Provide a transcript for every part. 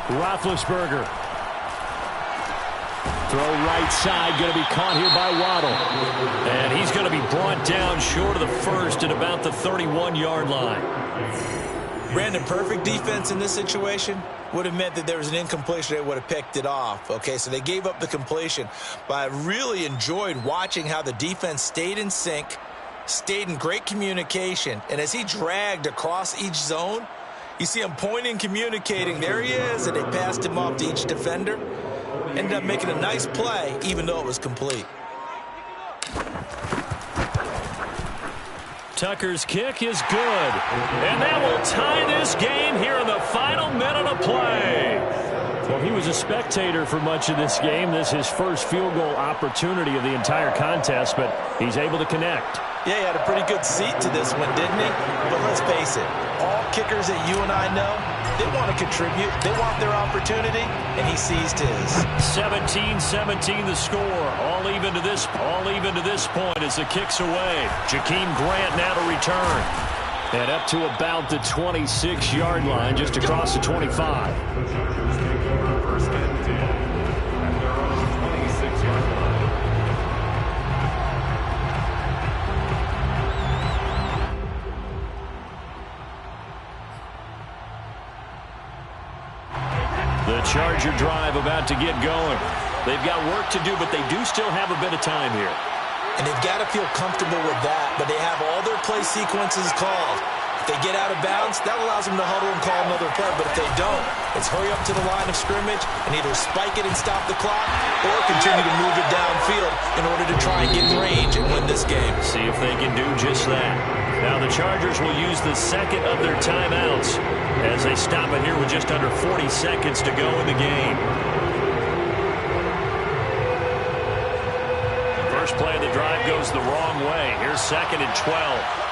Roethlisberger. Throw right side, going to be caught here by Waddle. And he's going to be brought down short of the first at about the 31-yard line. Brandon, perfect defense in this situation would have meant that there was an incompletion. They would have picked it off. Okay, so they gave up the completion. But I really enjoyed watching how the defense stayed in sync, stayed in great communication. And as he dragged across each zone, you see him pointing, communicating. There he is, and they passed him off to each defender. Ended up making a nice play, even though it was complete. Tucker's kick is good. And that will tie this game here in the final minute of play. Well, he was a spectator for much of this game. This is his first field goal opportunity of the entire contest, but he's able to connect. Yeah, he had a pretty good seat to this one, didn't he? But let's face it, all kickers that you and I know, they want to contribute. They want their opportunity, and he seized his. 17-17 the score. All even to this point as the kick's away. Jakeem Grant now to return. And up to about the 26-yard line, just across the 25. First and 10. And they're on the 26-yard line. The Charger drive about to get going. They've got work to do, but they do still have a bit of time here. And they've got to feel comfortable with that, but they have all their play sequences called. If they get out of bounds, that allows them to huddle and call another play, but if they don't, it's hurry up to the line of scrimmage and either spike it and stop the clock or continue to move it downfield in order to try and get range and win this game. See if they can do just that. Now the Chargers will use the second of their timeouts as they stop it here with just under 40 seconds to go in the game. First play of the drive goes the wrong way. Here's 2nd and 12.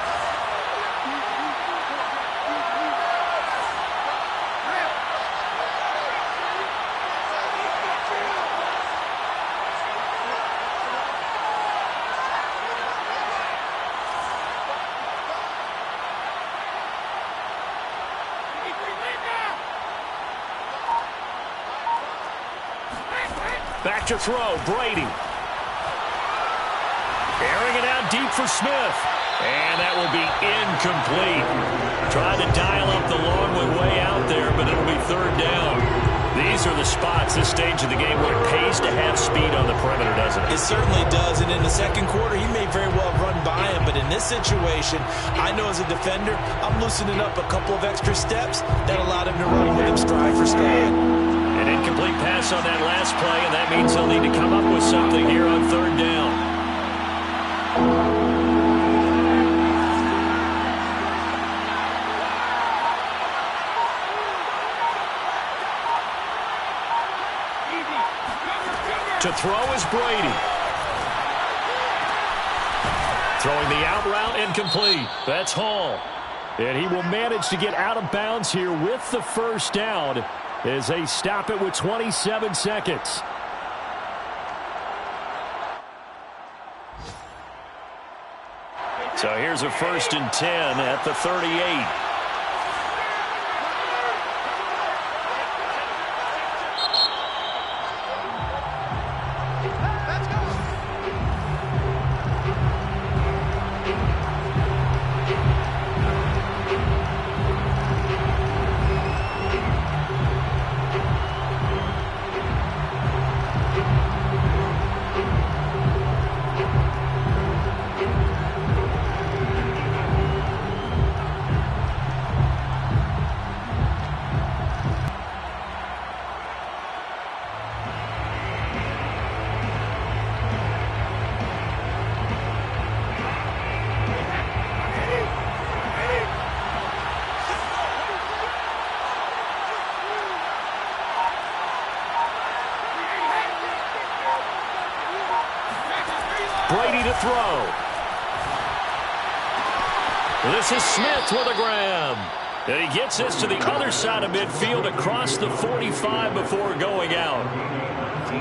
Back to throw, Brady. Airing it out deep for Smith. And that will be incomplete. Trying to dial up the long way out there, but it'll be 3rd down. These are the spots, this stage of the game, where it pays to have speed on the perimeter, doesn't it? It certainly does, and in the second quarter, he may very well run by him, but in this situation, I know as a defender, I'm loosening up a couple of extra steps that allowed him to run with him stride for stride. An incomplete pass on that last play, and that means they'll need to come up with something here on 3rd down. To throw is Brady. Throwing the out route incomplete. That's Hall. And he will manage to get out of bounds here with the first down as they stop it with 27 seconds. So here's a 1st and 10 at the 38. Brady to throw. This is Smith with a grab. And he gets this to the other side of midfield across the 45 before going out.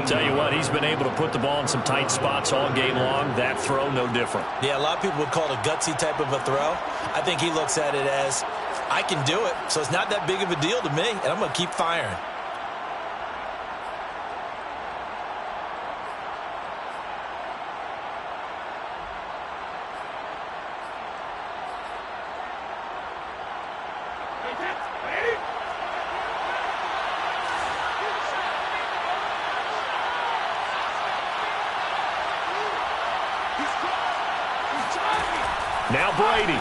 Tell you what, he's been able to put the ball in some tight spots all game long. That throw, no different. Yeah, a lot of people would call it a gutsy type of a throw. I think he looks at it as, I can do it, so it's not that big of a deal to me, and I'm going to keep firing. Brady.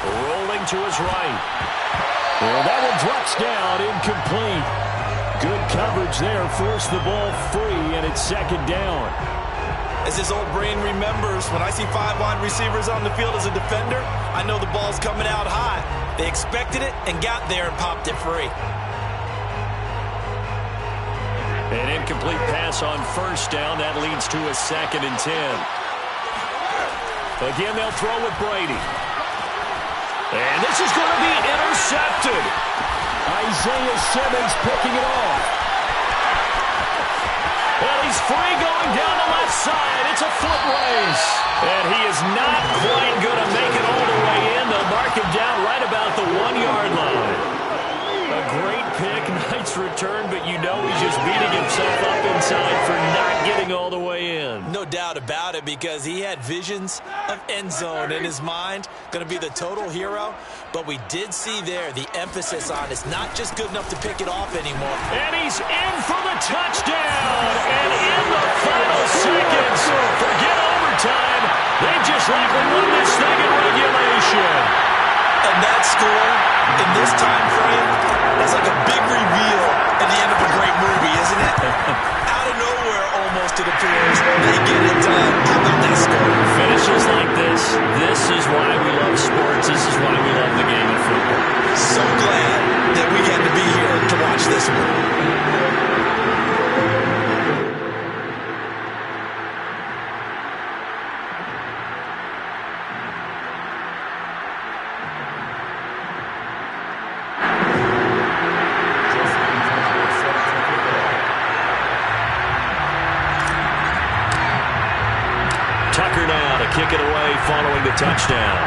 Rolling to his right. And that one drops down, incomplete. Good coverage there, forced the ball free, and it's second down. As his old brain remembers, when I see 5 wide receivers on the field as a defender, I know the ball's coming out high. They expected it and got there and popped it free. An incomplete pass on first down. That leads to a 2nd and 10. Again, they'll throw with Brady. And this is going to be intercepted. Isaiah Simmons picking it off. And he's free going down the left side. It's a foot race. And he is not quite going to make it all the way in. They'll mark him down right about the 1-yard line. A great pick, nice return, but you know he's just beating himself up inside for not getting all the way in. No doubt about it, because he had visions of end zone in his mind. Going to be the total hero. But we did see there the emphasis on it's not just good enough to pick it off anymore. And he's in for the touchdown. And in the final seconds, forget overtime. They just likely won this thing in regulation. And that score in this time frame, that's like a big reveal at the end of a great movie, isn't it? Out of nowhere, almost, it appears, they get it done. How about that score? Finishes like this is why we love sports. This is why we love the game of football. So glad that we get to be here to watch this one. Tucker now to kick it away following the touchdown.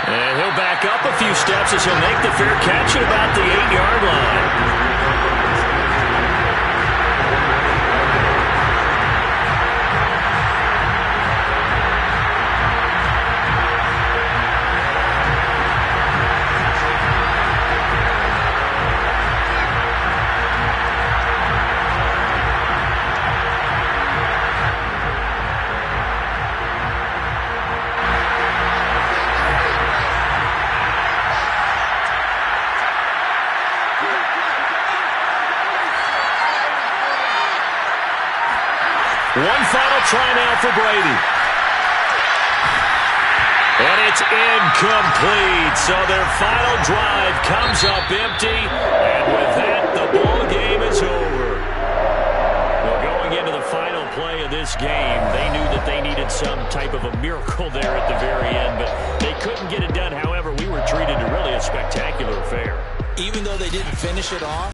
And he'll back up a few steps as he'll make the fair catch at about the 8-yard line. One final try now for Brady. And it's incomplete. So their final drive comes up empty. And with that, the ball game is over. Well, going into the final play of this game, they knew that they needed some type of a miracle there at the very end, but they couldn't get it done. However, we were treated to really a spectacular affair. Even though they didn't finish it off,